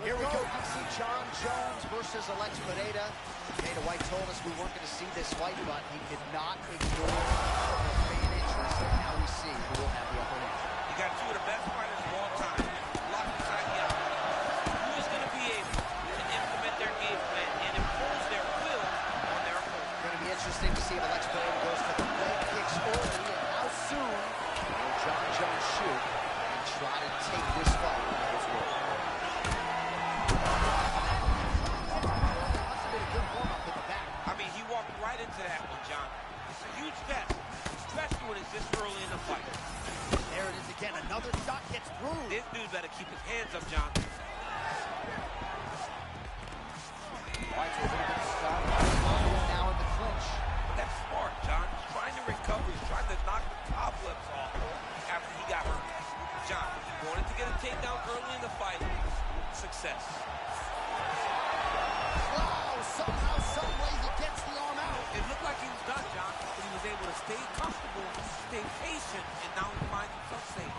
Here we go. You see John Jones versus Alex Pereira. Dana White told us we weren't going to see this fight, but he could not ignore the fan interest. And now we see who will have the upper hand. You got two of the best fighters of all time locked inside the octagon. Who is going to be able to implement their game plan and impose their will on their opponent? It's going to be interesting to see if Alex Pereira goes for the leg kicks early, and how soon will John Jones shoot and try to take this fight to his will. I mean, he walked right into that one, John. It's a huge test, especially when it's this early in the fight. There it is again. Another shot gets through. This dude better keep his hands up, John. White's a little bit stuck. Now in the clinch. But that's smart, John. He's trying to recover. He's trying to knock the cobwebs off after he got hurt. John, he wanted to get a takedown early in the fight. Success. Wow, somehow, some way he gets the arm out. It looked like he was done, John, but he was able to stay comfortable, stay patient, and now he finds himself safe.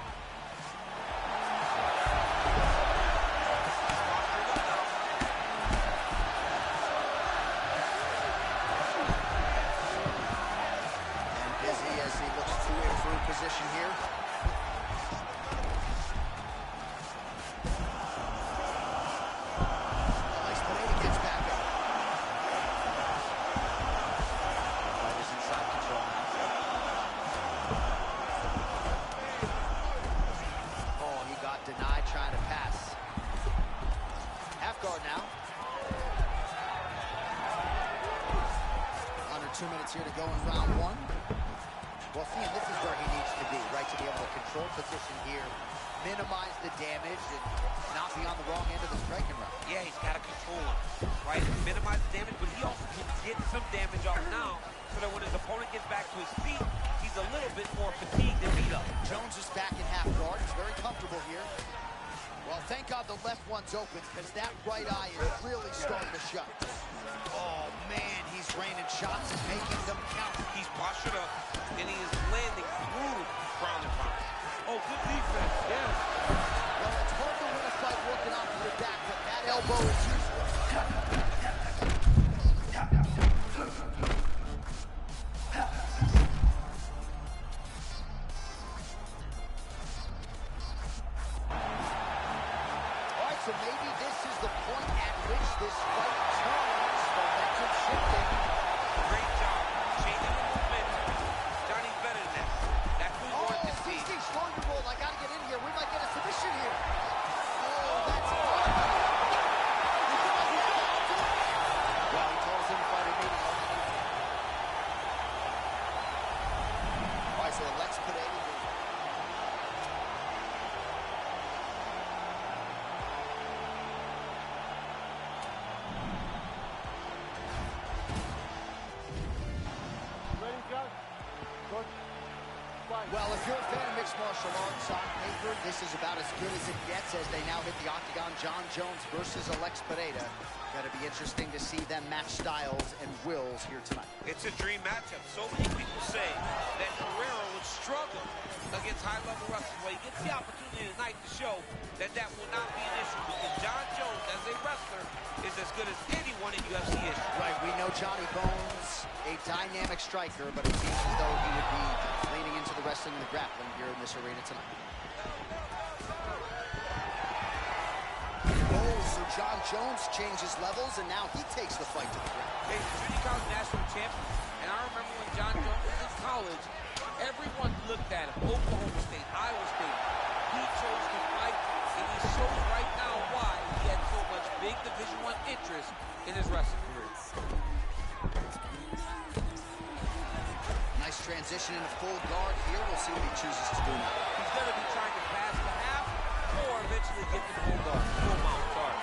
And busy as he looks to improve position here. Denied, trying to pass. Half guard now. Under 2 minutes here to go in round one. Well, see, this is where he needs to be, right? To be able to control position here, minimize the damage, and not be on the wrong end of the striking route. Yeah, he's got to control him, right? Minimize the damage, but he also can get some damage off now, so that when his opponent gets back to his feet, he's a little bit more fatigued and beat up. Jones is back in half guard. He's very comfortable here. Well, thank God the left one's open, because that right eye is really starting to shut. Oh, man, he's raining shots and making them count. He's postured up, and he is landing through ground and pound. Oh, good defense, yes. Well, it's hard to win a fight working off of your back, but that elbow is useless. So maybe this is the point at which this fight turns. Momentum shifting. Great job. Changing the momentum. Johnny's better than that. That's what we want to see. Slow your roll. I got to get in here. We might get a submission here. Oh, that's hard. Well, he calls in the fight immediately. All right, so Alex Pereira. Well, if you're a fan of mixed martial arts on paper, this is about as good as it gets as they now hit the octagon. John Jones versus Alex Pereira. Going to be interesting to see them match styles and wills here tonight. It's a dream matchup. So many people say that Pereira would struggle against high-level wrestlers. Well, he gets the opportunity tonight to show that that will not be an issue, because John Jones, as a wrestler, is as good as anyone in UFC history. Right, we know Johnny Bones, a dynamic striker, but it seems as though he would be leaning into the wrestling and the grappling here in this arena tonight. Oh, so John Jones changes levels, and now he takes the fight to the ground. He's a junior college national champion, and I remember when John Jones was in college, everyone looked at him, Oklahoma State, Iowa State. He chose to fight, and he shows right now why he had so much big Division I interest in his wrestling career. Nice transition into full guard here. We'll see what he chooses to do now. He's going to be trying to pass the half or eventually get to full guard, full mount, sorry.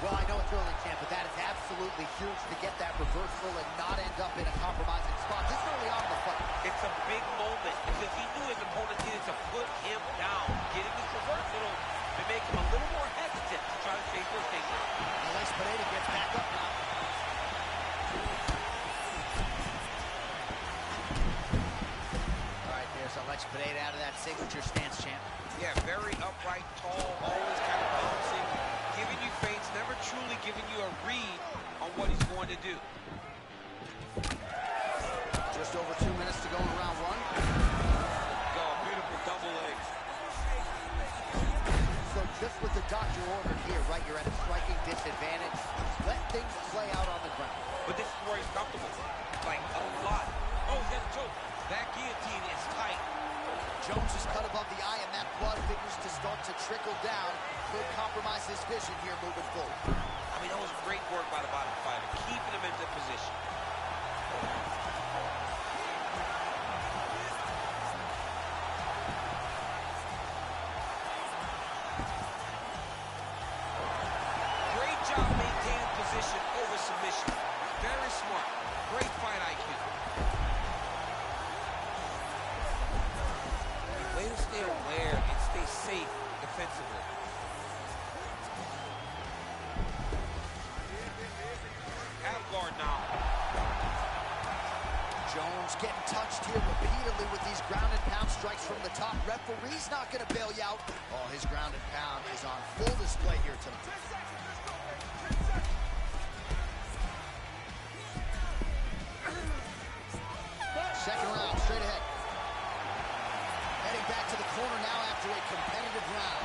Well, I know it's early camp, but that is absolutely huge to get that reversal and not end up in a compromising spot this early on in the fight. It's a big moment because he knew his opponent needed to put him down. Getting this reversal to make him a little more hesitant to try to chase those takedowns. Alex Pereira gets back up now. All right, there's Alex Pereira out of that signature stance, champ. Yeah, just what the doctor ordered here, right? You're at a striking disadvantage. Let things play out on the ground. But this is where he's comfortable. Like, a lot. Oh, he's got a choke. That guillotine is tight. Jones is cut above the eye, and that blood figures to start to trickle down. Could compromise his vision here moving forward. I mean, that was great work by the bottom fighter, keeping him in the position. Great job maintaining position over submission. Very smart. Great fight IQ. Way to stay aware and stay safe defensively. Out of guard now. Jones getting touched here repeatedly with these ground and pound strikes from the top. Referee's not going to bail you out. Oh, his ground and pound is on full display here tonight. Second round, straight ahead. Heading back to the corner now after a competitive round.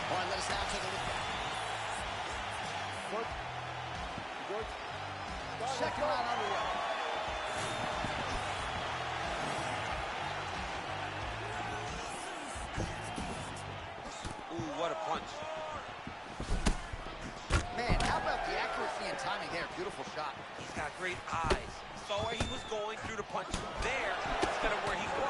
All right, let us now take a look back. Second round underway. Ooh, what a punch. Man, how about the accuracy and timing there? Beautiful shot. He's got great eyes. Saw where he was going through the punch there instead of where he was.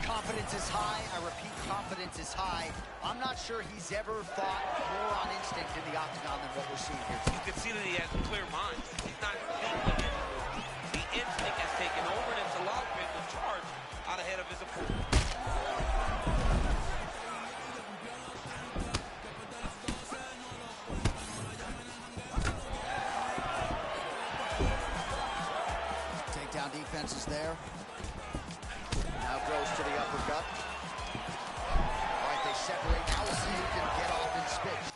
Confidence is high. I repeat, confidence is high. I'm not sure he's ever fought more on instinct in the octagon than what we're seeing here. You can see that he has a clear mind. He's not thinking. The instinct has taken over, and it's allowed him to charge out ahead of his opponent. Takedown defense is there. Now goes to the uppercut. All right, they separate. Now we'll see who can get off in space.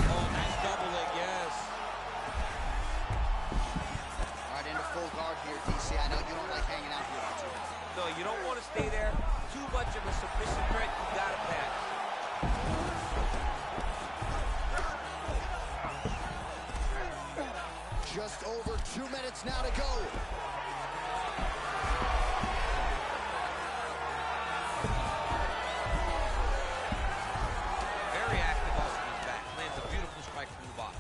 Oh, nice double leg, yes. All right, into full guard here, DC. I know you don't like hanging out here too much. No, you don't want to stay there. Too much of a submission threat. You got to pass. Just over 2 minutes now to go. Very active off of his back. Lands a beautiful strike from the bottom.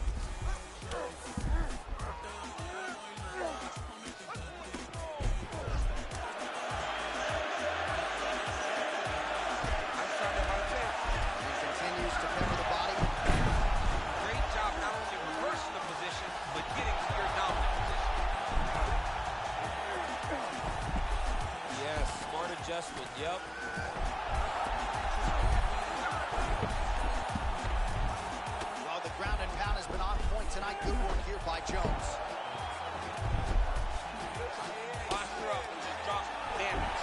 Nice shot by Chance. And continues to cover the body. Great job not only reversing the position, but getting to your dominant position. Yes, smart adjustment, yep. Well, the ground and pound has been on point tonight. Good work here by Jones. Posture up, just drop damage.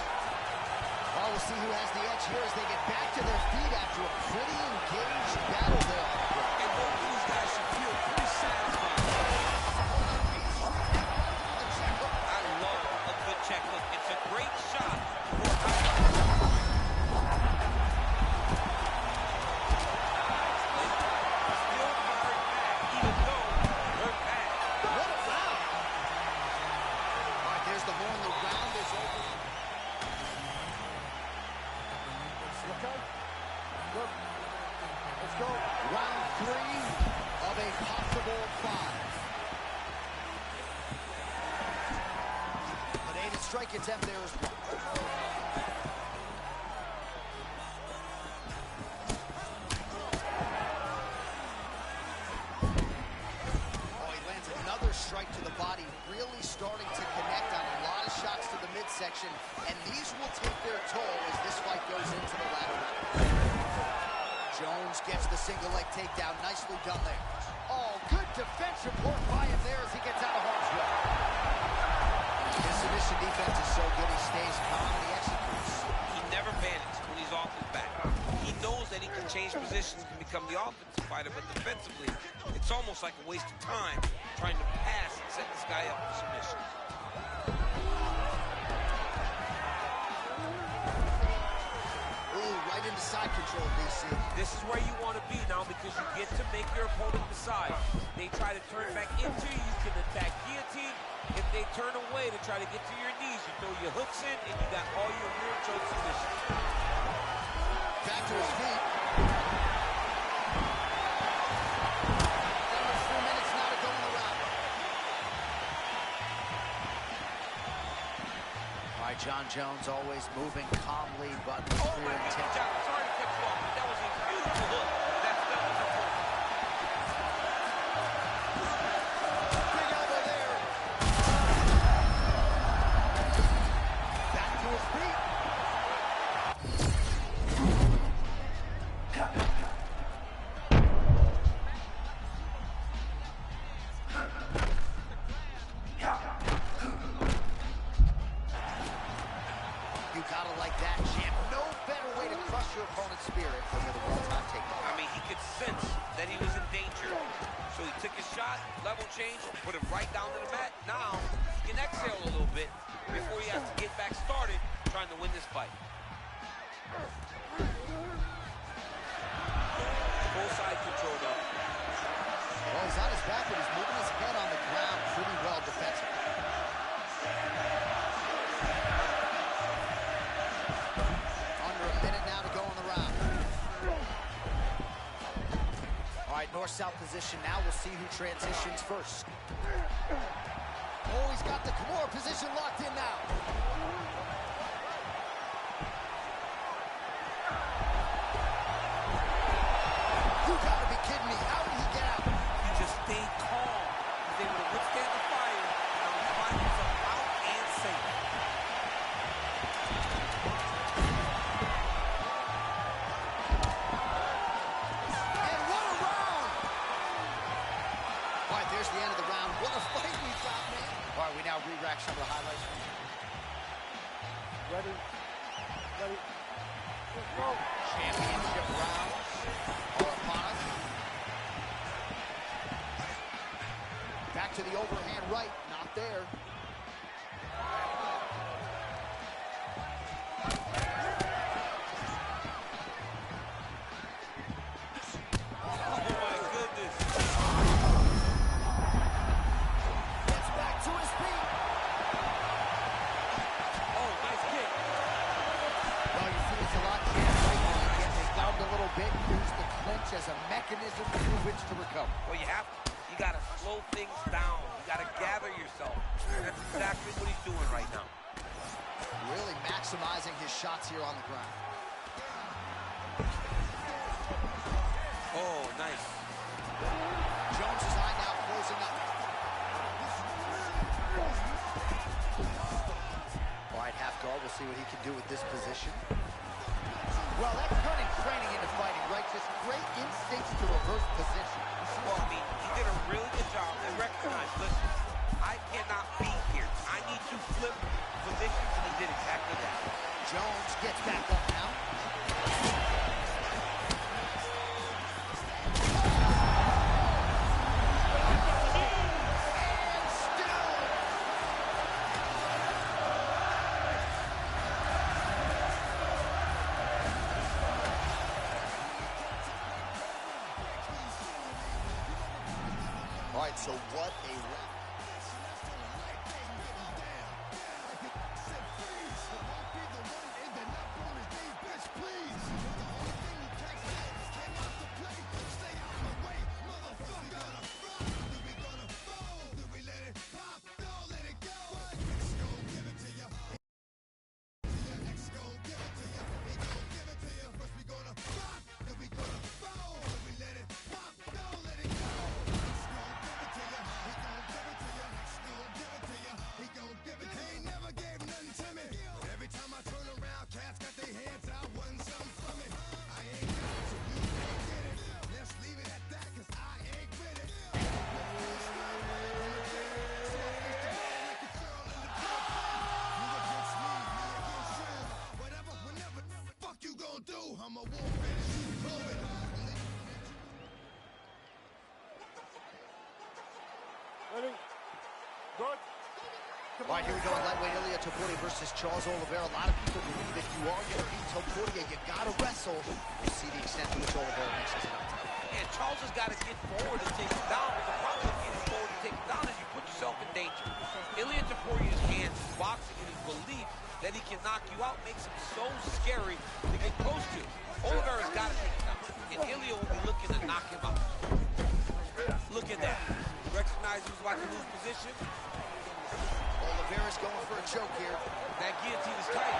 Well, we'll see who has the edge here as they get back to their feet after a pretty engaged battle there on the ground. And both of these guys should feel pretty satisfied. I love a good check look. It's a great shot for a still firing back, even though hurt back. What a round! All right, there's the horn. The round is over. Okay. Good. Let's go. Round 3 of a possible 5. An aided strike attempt there as well. Oh, he lands another strike to the body, really starting to connect on a lot of shots to the midsection, and these will take their toll as this fight goes into the latter round. Jones gets the single leg takedown. Nicely done there. Oh, good defensive work by him there as he gets out of harm's way. His submission defense is so good, he stays calm and he executes. He never panics when he's off his back. He knows that he can change positions and become the offensive fighter, but defensively, it's almost like a waste of time trying to pass and set this guy up for submission. Right into side control, DC. This is where you want to be now because you get to make your opponent decide. They try to turn back into you, you can attack guillotine. If they turn away to try to get to your knees, you throw your hooks in and you got all your rear choke submissions. Back to his feet. Almost 4 minutes now to go in the round. All right, John Jones always moving calmly, but with clear intent. John, sorry to cut you off, but that was a beautiful hook. That was a hook. Big elbow there. Back to his feet. You gotta like that, champ. No better way to crush your opponent's spirit than with a well-timed takedown. I mean, he could sense that he was in danger. So he took his shot, level change, put him right down to the mat. Now, he can exhale a little bit before he has to get back started trying to win this fight. Full side control though. Well, he's on his back, but he's moving his head on the ground pretty well defensively. Under a minute now to go in the round. All right, north-south position now. We'll see who transitions first. Oh, he's got the Kimura position locked in now. You gotta be kidding me. How did he get out? He just stayed calm. He's able to withstand the fire. Now he's finding himself out and safe. And what a round! All right, there's the end of the round. What a fight we got, man. All right, we now re-rack some of the highlights. Ready? Let's go. Championship rounds are upon us. Back to the overhand right, not there. Oh my goodness. Gets back to his feet. Oh, nice kick. Well, you see this a lot, champ. Right when he gets stunned a little bit, use the clinch as a mechanism through which to recover. Well, you have to. You got to slow things down. You got to gather yourself. That's exactly what he's doing right now. Really maximizing his shots here on the ground. Oh, nice. Jones' eye now closing up. All right, half guard. We'll see what he can do with this position. Well, that's turning training into fighting, right? Just great instincts to reverse position. Well, I mean, he did a really good job and recognized, listen, I cannot be here. I need to flip positions, and he did exactly that. Jones gets back up now. All right, so what a round. Ready? Good. All right, here we go in lightweight, Ilia Topuria versus Charles Oliveira. A lot of people believe if you are going to beat Topuria, you got to wrestle. We'll see the extent to which Oliveira makes this enough time. And Charles has got to get forward and take him down, but the problem with getting forward and take him down is you put yourself in danger. Ilia Topuria's hands, his boxing, and his belief that he can knock you out makes him so scary to get close to. Oliveira's got to take him down, and Ilia will be looking to knock him out. Look at that. Recognize he was about to lose position. Oliveira's going for a choke here. That guillotine is tight.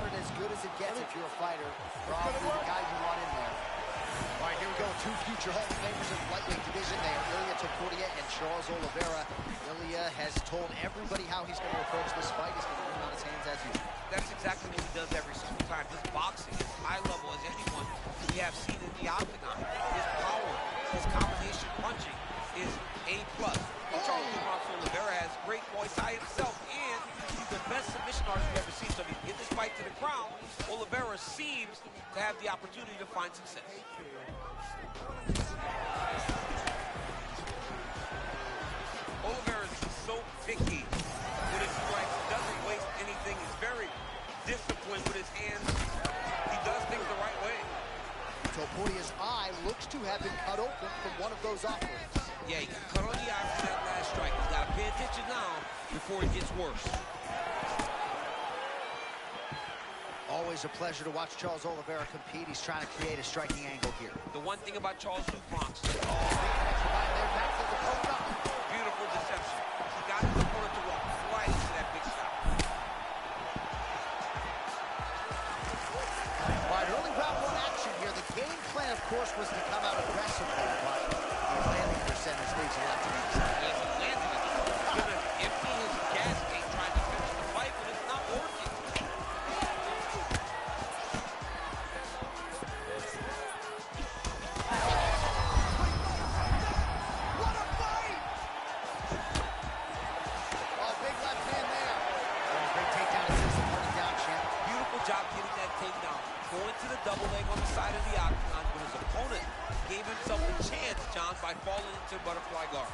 As good as it gets if you're a fighter. Probably the guy you want in there. All right, here we go. Two future Hall of Famers in the lightweight division. They are Ilia Topuria and Charles Oliveira. Ilia has told everybody how he's going to approach this fight. He's going to win on his hands as usual. That's exactly what he does every single time. His boxing is high level as anyone we have seen in the octagon. His power, his combination punching is A+. Charles Oliveira has great Muay Thai himself, and he's the best submission artist we've ever seen. So if he get this fight to the ground, Oliveira seems to have the opportunity to find success. Oliveira is so picky with his strikes. He doesn't waste anything. He's very disciplined with his hands. He does things the right way. Topuria's eye looks to have been cut open from one of those offerings. Yeah, he cut on the eye for that last strike. He's got to pay attention now before it gets worse. Always a pleasure to watch Charles Oliveira compete. He's trying to create a striking angle here. The one thing about Charles Bronx. Big connection by there. Back to the poke up. Beautiful deception. He got his opponent to walk right into that big shot. All right, early round one action here. The game plan, of course, was to come out aggressively, but the landing percentage leaves a lot to be desired. Yes, he landed it. He's going to empty his gas tank trying to finish the fight, but it's not working. What a fight! Oh, big left hand there. Oh, great takedown assist and putting down, champ. Beautiful job getting that takedown. Going to the double leg on the side of the octagon, but his opponent gave himself a chance, John, by falling into butterfly guard.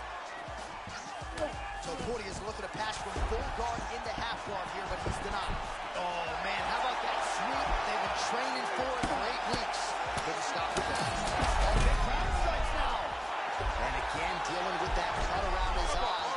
Topuria is looking to pass from full guard into half guard here, but he's denied. Oh, man, how about that sweep they've been training for for 8 weeks? Couldn't stop with that. Oh, big ground strikes now. And again, dealing with that cut around his eye.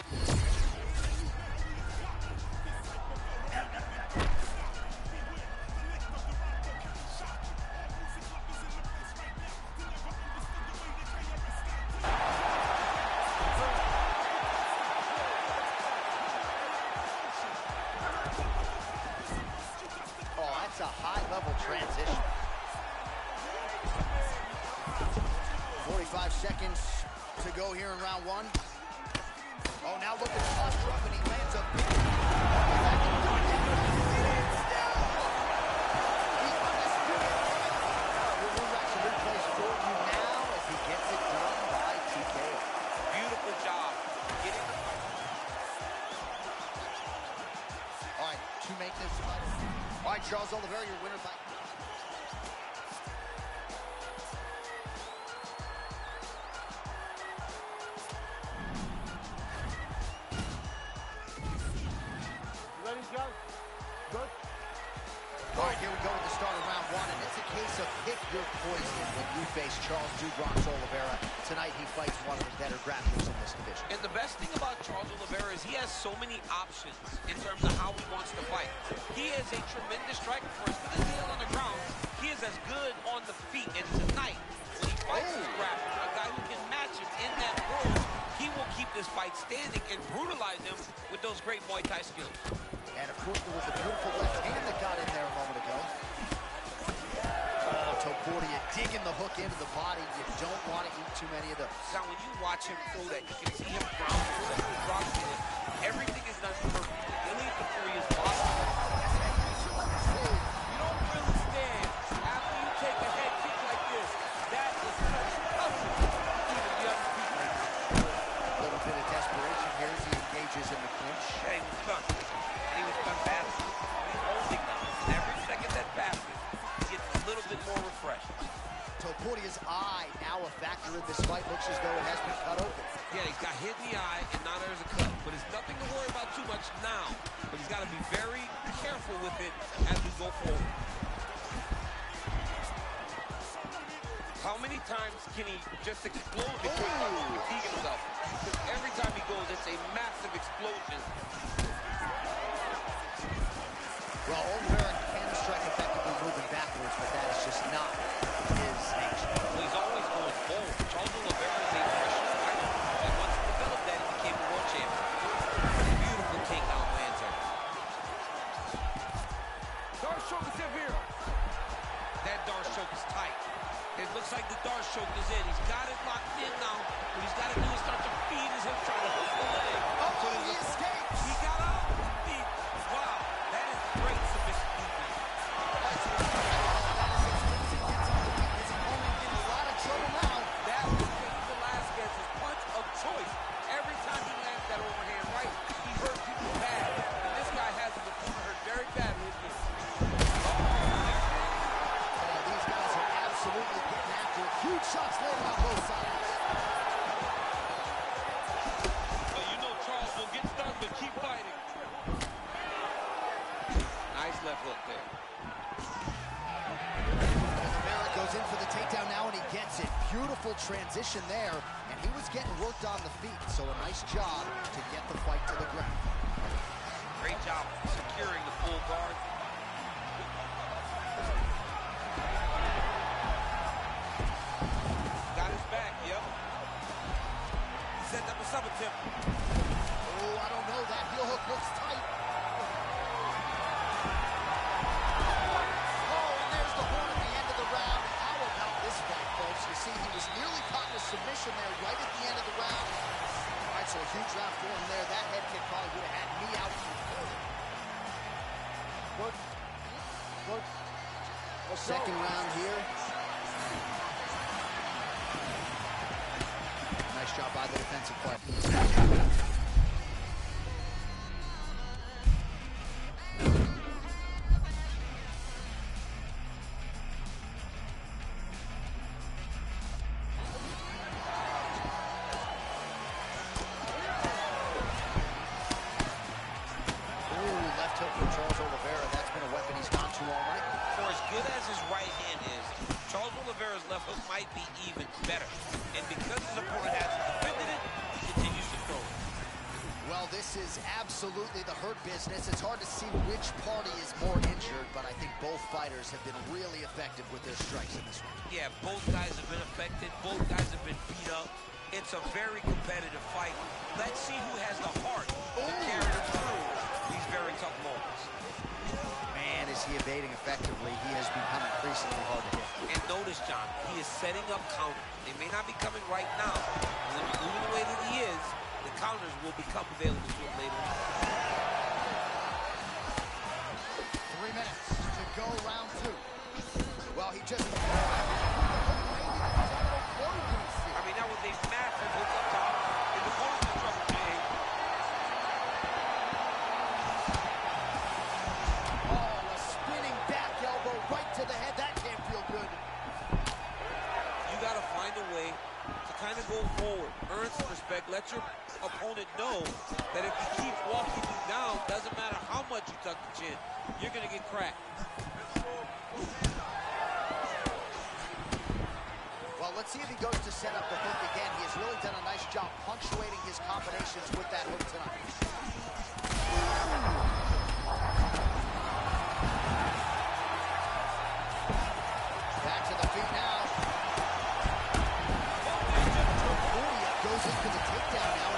That's a high-level transition. 45 seconds to go here in round one. Oh, now look at the posture up, and he lands a big... We'll watch the replays for you now as he gets it done by TKO. Beautiful job. Getting the fight. All right, to make this fight. All right, Charles Oliveira, your winner by... Ready, John? Good. All right, here we go with the start of round one, and it's a case of pick your poison when you face Charles Bronx Oliveira. Tonight, he fights one of the better grapplers in this division. And the best thing about Charles Oliveira is he has so many options in terms of how he wants to fight. He is a tremendous striker for us, but as he is on the ground, he is as good on the feet. And tonight, when he fights his grappler, a guy who can match him in that world, he will keep this fight standing and brutalize him with those great Muay Thai skills. And of course, there was a beautiful left hand that got in there a moment ago. Oh, Topuria digging the hook into the body. You don't want to eat too many of those. Now, when you watch him throw that, you can see him ground through that drops in it. Everything is done perfectly. Really, Topuria's possible. You don't really stand after you take a head kick like this. That is such hustle to even the other people. A little bit of desperation here as he engages in the clinch. Yeah, he was done. And he was done badly. He's holding now. And every second that passes, he gets a little bit more refreshed. Topuria's eye now a factor in this fight. Looks as though it has been cut open. Yeah, he's got hit in the eye, and now there's a cut. But it's nothing to worry about too much now. But he's got to be very careful with it as we go forward. How many times can he just explode before he starts to fatigue himself? Because every time he goes, it's a massive explosion. Well, Oliveira can strike effectively moving backwards, but that is just not his nature. Well, he's always going forward. Charles Oliveira is a professional fighter. And once he developed that, he became a world champion. Beautiful takedown lands there. Dark choke is here. That dark choke is tight. It looks like the dark choke is in. He's got it locked in now. What he's got to do is start to feed his hip, trying to hook the leg. Oh, he escapes. He got out. Wow, that is great submission defense. That was Velasquez's punch of choice. Every time he lands that overhand right, he hurt people bad. And this guy has him hurt very bad with this. These guys are absolutely getting after it. Huge shots landed on both sides. Well, you know Charles will get stunned, but keep fighting. Nice left hook there. Oliveira goes in for the takedown now, and he gets it. Beautiful transition there, and he was getting worked on the feet, so a nice job to get the fight to the ground. Great job securing the full guard. Got his back, yep. Set up a sub attempt. Oh, I don't know. That heel hook looks tight. Oh, and there's the horn at the end of the round. How about this fight, folks? You see, he was nearly caught in a submission there right at the end of the round. All right, so a huge round for him there. That head kick probably would have had me out even further. Good. Good. Second round here. Nice job by the defensive play. Left hook from Charles Oliveira. That's been a weapon he's gone to all night. For as good as his right hand is, Charles Oliveira's left hook might be even better. And because his opponent hasn't defended it, he continues to throw it. Well, this is absolutely the hurt business. It's hard to see which party is more injured, but I think both fighters have been really effective with their strikes in this one. Yeah, both guys have been affected. Both guys have been beat up. It's a very competitive fight. Let's see who has the heart to carry them through these very tough moments. Man, is he evading effectively. He has become increasingly hard to hit. And notice, John, he is setting up counters. They may not be coming right now. When you're moving the way that he is, the counters will become available to him later on. 3 minutes to go, round 2. Well, he just... I mean, that was a massive hook up top. And the opponent's in trouble, Jay. Oh, a spinning back elbow right to the head. That can't feel good. You got to find a way to kind of go forward, earn some respect, let your opponent know that if he keeps walking you down, doesn't matter how much you tuck the chin, you're going to get cracked. Well, let's see if he goes to set up the hook again. He has really done a nice job punctuating his combinations with that hook tonight. Back to the feet now. Topuria goes in for the takedown now.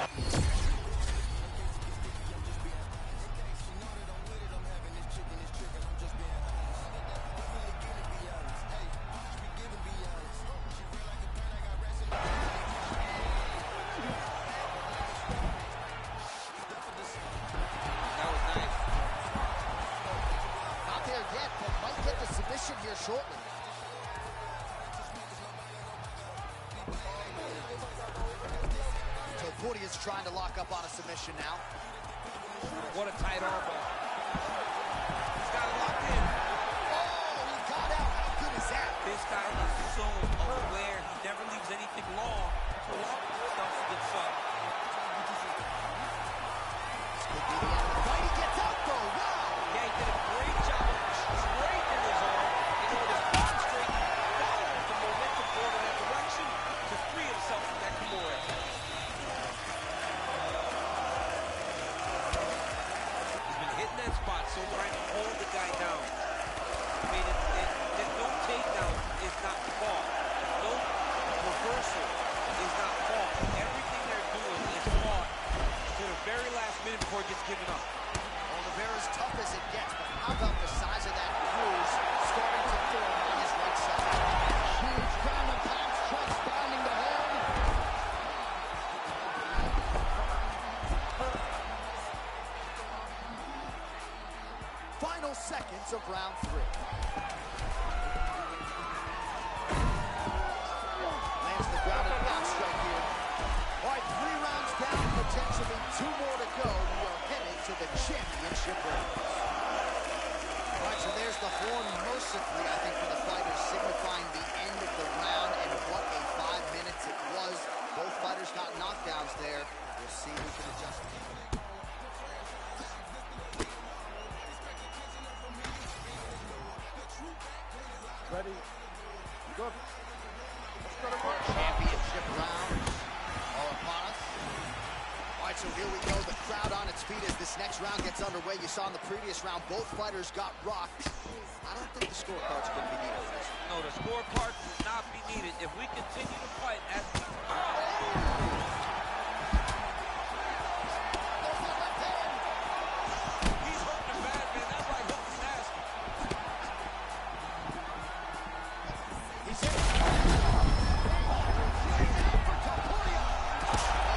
Topuria is trying to lock up on a submission now. What a tight armbar. He's got it locked in. Oh, he got out. How good is that? This guy is so aware. He never leaves anything long to allow himself to get sucked. This could be the end of the fight. He gets up, though. Wow. Yeah, he did a great job of straightening his arm in order to concentrate and follow the momentum forward in that direction to free himself from that Kimura. He's been hitting that spot, so trying to hold the guy down. I mean, no takedown is not fault. No reversal is not fault. Everything they're doing is fought to the very last minute before it gets given up. As tough as it gets, but how about the size of that bruise starting to form on his right side? Huge ground and pound strikes finding the head. Final seconds of round 3. Lands the ground and pound strike here. All right, 3 rounds down, potentially 2 more to go. We are headed to the championship rounds. All right, so there's the horn mercifully, I think, for the fighters, signifying the end of the round, and what a 5 minutes it was. Both fighters got knockdowns there. We'll see who can adjust. Ready? Good. Let's go to work. Championship rounds are upon us. All right, so here we go. The crowd on its feet as this next round gets underway. You saw in the previous round, both fighters got rocked. I don't think the scorecards are going to be needed for this. No, the scorecard will not be needed if we continue to fight as we He's hurting the bad, man. That right hook is nasty. He's hit. For Topuria.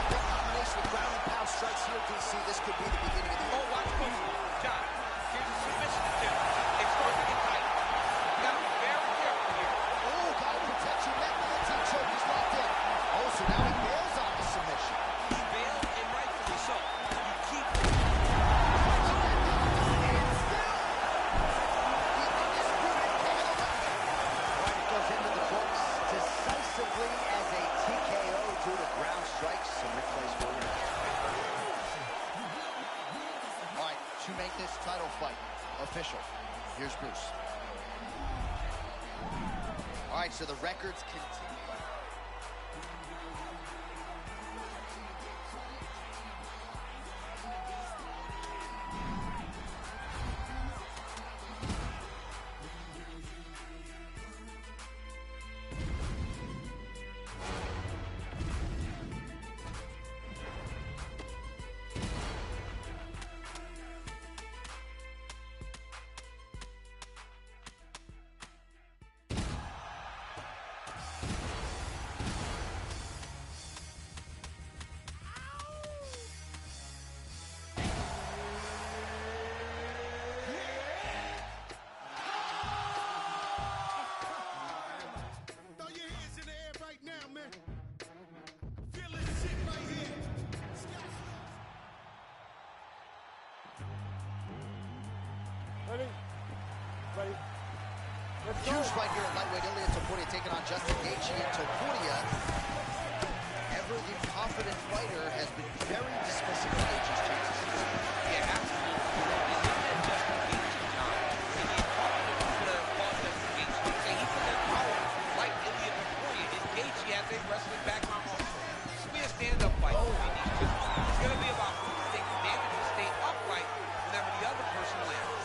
Big combination of ground and pound strikes here, DC. This could be the beginning of the end. Oh, watch this. John, here's a submission attempt. It's starting to get tight. You gotta be very careful here. Oh, got to protect your neck. Guillotine choke. He's locked in. Oh, so now he bails on the submission. He bailed, and rightfully so. You keep decisively as a TKO due to ground strikes. Some replays for you. All right, to make this title fight official, here's Bruce. All right, so the records continue. Ready? Ready? Let's go. Huge fight here at lightweight. Ilia Topuria taking on Justin Gaethje, and Topuria, ever the confident fighter, has been very dismissive of Gaethje's chances. Yeah, absolutely. And look at Justin Gaethje, John. And the confidence could have fought Justin Gaethje. And he's in that power like Ilia Topuria. And Gaethje has a wrestling background also. This will be a stand-up fight between these two. It's going to be about who can take advantage and stay upright whenever the other person lands.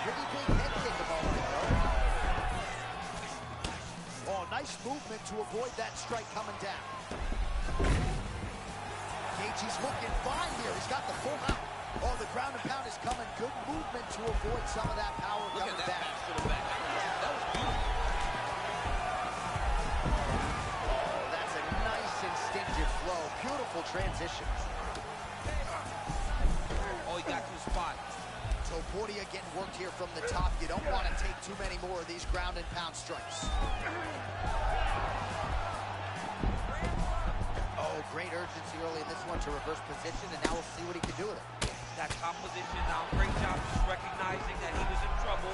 Pretty big head kick a moment ago. Oh, nice movement to avoid that strike coming down. Gaethje's looking fine here. He's got the full mount. Oh, the ground and pound is coming. Good movement to avoid some of that power Look coming at that back. pass to the back. That was beautiful. Oh, that's a nice instinctive flow. Beautiful transition. Oh, he got to the spot. Topuria getting worked here from the top. You don't want to take too many more of these ground and pound strikes. into reverse position, and now we'll see what he can do with it. That top position now, great job just recognizing that he was in trouble,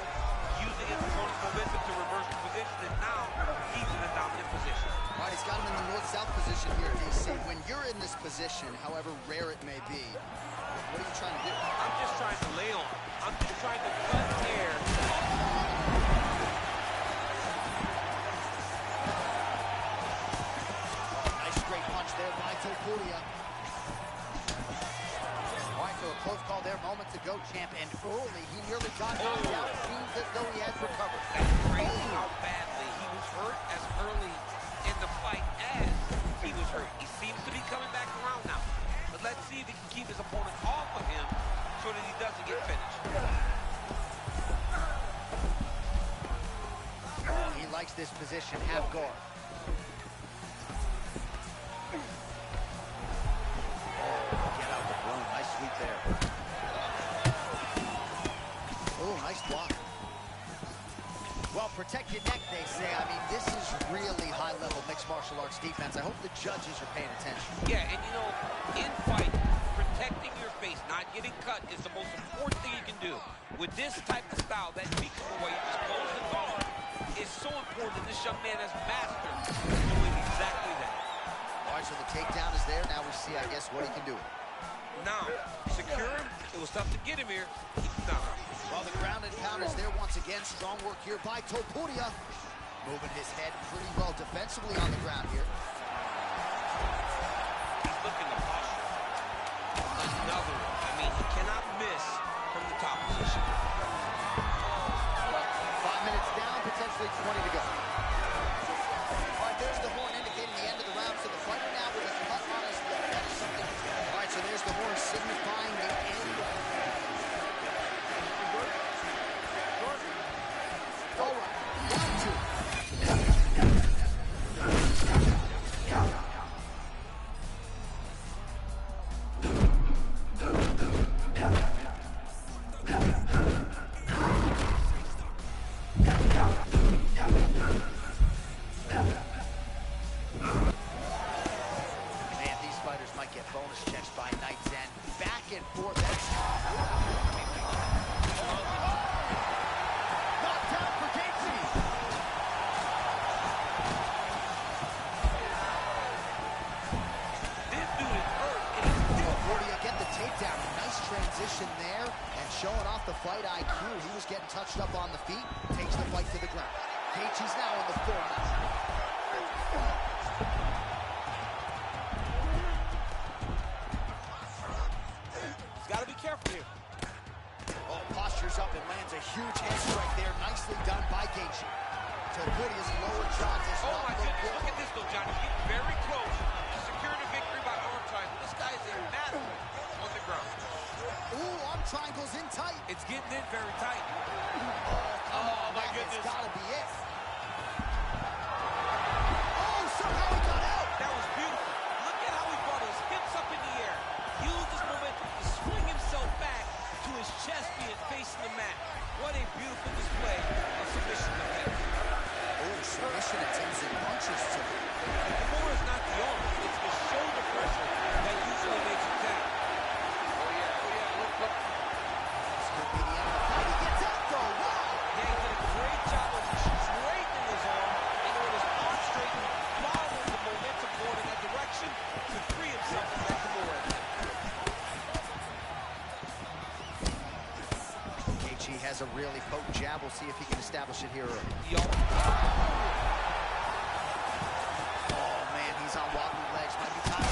using his opponent's momentum to reverse the position, and now he's in a dominant position. All right, he's got him in the north-south position here, DC. When you're in this position, however rare it may be, what are you trying to do? I'm just trying to lay on. I'm just trying to cut air. Nice straight punch there by Topuria. All right, so a close call there moments ago, champ, and early he nearly got knocked out. Seems as though he has recovered. That's crazy how badly he was hurt as early in the fight as he was hurt. He seems to be coming back around now. But let's see if he can keep his opponent off of him so that he doesn't get finished. He likes this position, half guard. Get out the boom, nice sweep there. Oh, nice block. Well, protect your neck, they say. I mean, this is really high-level mixed martial arts defense. I hope the judges are paying attention. Yeah, and you know, in fight, protecting your face, not getting cut, is the most important thing you can do. With this type of style, that beats him away, you just close the guard, is so important. This young man has mastered doing exactly that. All right, so the takedown is there. Now we see, I guess, what he can do. Now, secure him. It was tough to get him here. Keep him down. Well, the ground and pound is there once again. Strong work here by Topuria. Moving his head pretty well defensively on the ground here. He's looking to posture. Another one. I mean, he cannot miss from the top position. 5 minutes down, potentially 20 to go. All right, there's the horn indicating the end of the round. So the fighter now with his cut on his lip. That is something. All right, so there's the horn signifying the end. All right, round two. Man, these fighters might get bonus checks by night's end. Back and forth. That's knockdown for Gaethje. This dude is hurt, and he's still Topuria get the takedown. Nice transition there, and showing off the fight IQ. He was getting touched up on the feet. Takes the fight to the ground. Gaethje's now on the floor. He's got to be careful here. Oh, postures up and lands a huge hand strike there. Nicely done by Gaethje. Topuria's lower jaw does Oh, not my look goodness. good. Look at this, though, John. He's getting very close to securing a victory by arm triangle. This guy is a master on the ground. Ooh, arm triangle's in tight. It's getting in very tight. Oh, my that has goodness. gotta be it. Oh, somehow he got out. That was beautiful. Look at how he brought his hips up in the air. Used his momentum to swing himself back to his chest being facing the mat. What a beautiful display of submission defense. Oh, submission attempts and punches to him. The more is not the arm, it's the shoulder pressure that usually makes it down. Oh yeah, look. This could be the end of the fight. He gets out though. Wow. Yeah, he did a great job of straightening his arm, and when his arm straightened, followed the momentum going in that direction to free himself from that Kimura attack. Gaethje has a really potent jab. We'll see if he can establish it here early. Yo. Oh, man, he's on wobbly legs. Might be time.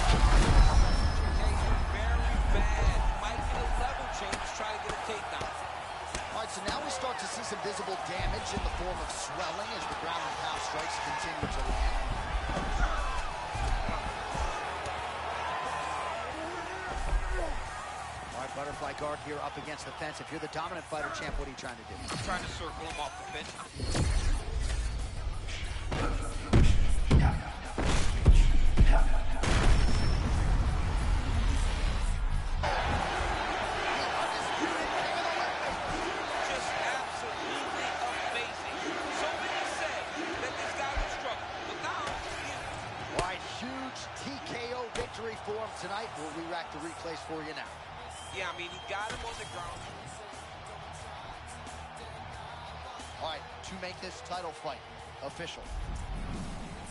Very bad. Might get a level change, try to get a takedown. All right, so now we start to see some visible damage in the form of swelling as the ground and pound strikes continue to land. All right, butterfly guard here up against the fence. If you're the dominant fighter, champ, what are you trying to do? Trying to circle him off the fence. Just absolutely amazing. So many said that this guy would struggle, but now All right, huge TKO victory for him. tonight. We'll re-rack the replays for you now. Yeah, I mean, he got him on the ground. All right, to make this title fight official.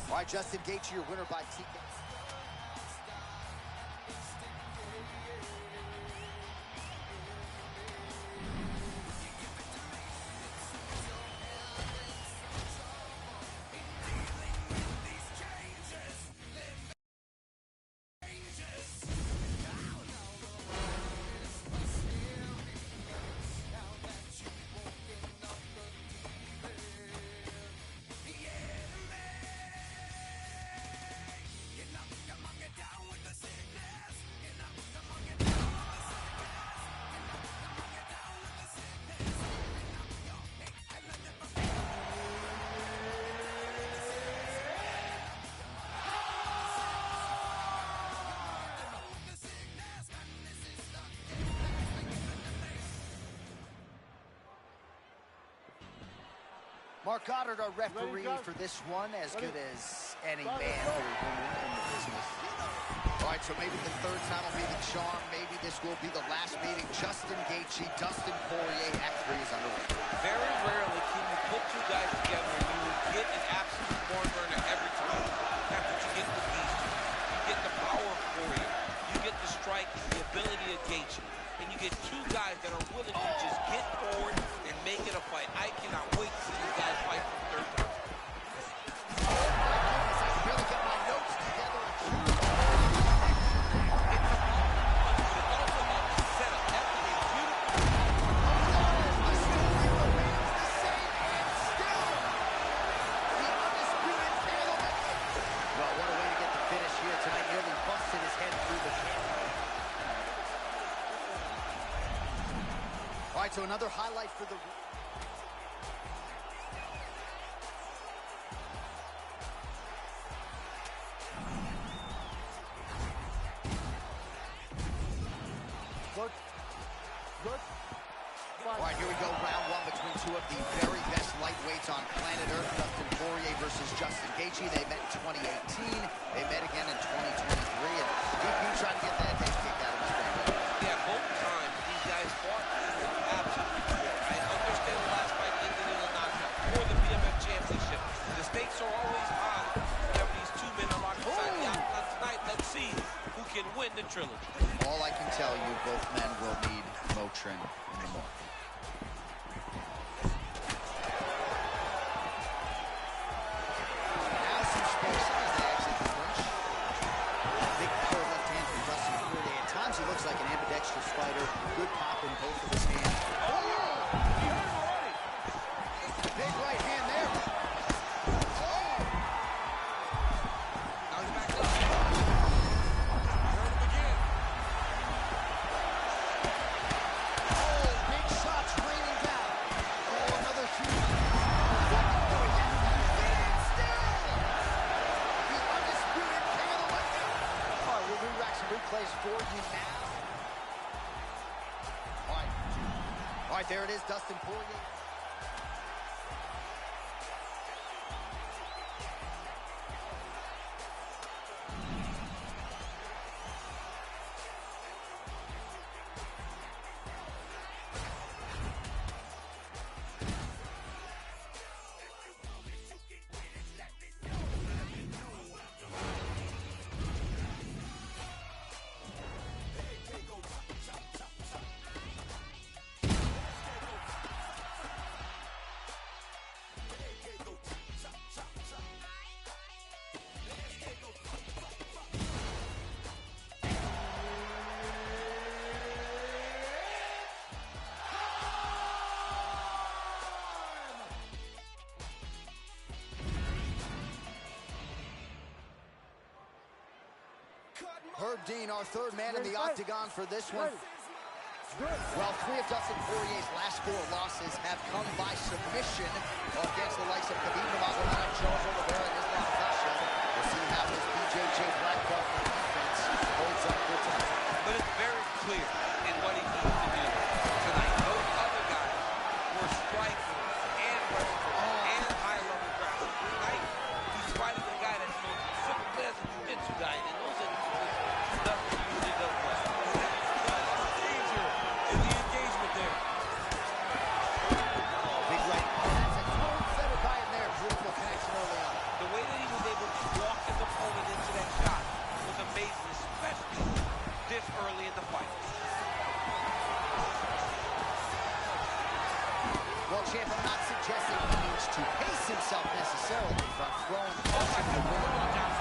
All right, Justin Gaethje, your winner by TK. Mark Goddard, our referee for this one, as good as any man or woman in the business. All right, so maybe the third time will be the charm. Maybe this will be the last meeting. Justin Gaethje, Dustin Poirier, Act 3 is underway. Very rarely can you put two guys together and you will get an absolute barn burner every time. That's what you get with these two. You get the power of Poirier. You get the strike, the ability of Gaethje. And you get two guys that are willing to just get forward and make it a fight. I cannot wait to see these guys fight for the third time. Oh, my goodness, I can barely get my notes together. It's about the punch, but it's also about the setup. That was a beautiful The story remains the same, and still the undisputed camel. Well, what a way to get the finish here tonight. Nearly busted his head through the camel. All right, so another highlight for the... Good. All right, here we go, round one between two of the very best lightweights on planet Earth. Dustin Poirier versus Justin Gaethje. They met in 2018. They met again in 2023. And DP tried to get that head kicked out of his brain. Yeah, both times these guys fought absolutely. I understand the last fight ended in a knockout for the BMF championship. The stakes are always high whenever these two men are locked inside the octagon tonight. Let's see who can win the trilogy. All I can tell you, both men will need Motrin in the morning. Now some spacing as they exit the clinch. Big power left hand from Dustin Poirier. At times he looks like an ambidextrous fighter. Good pop in both of his hands. Big right hand there. Now he's back up. Turn him again. Big shots raining down. Another huge. The undisputed king of the weight. All right, we'll re-rack some replays for you now. All right, there it is, Dustin Poirier. Herb Dean, our third man in the octagon for this one. Well, three of Dustin Poirier's last four losses have come by submission against the likes of Khabib Nurmagomedov, Charles Oliveira, and Islam Makhachev. We'll see how his BJJ black belt for defense holds up for tonight. But it's very clear in what he needs to do tonight. Those other guys were striking and wrestling and high-level grappling. Tonight, he's fighting a guy that's known specifically as a jiu-jitsu guy, and those are the especially this early in the fight. Well, champ, I'm not suggesting he needs to pace himself necessarily, but throwing caution to the wind.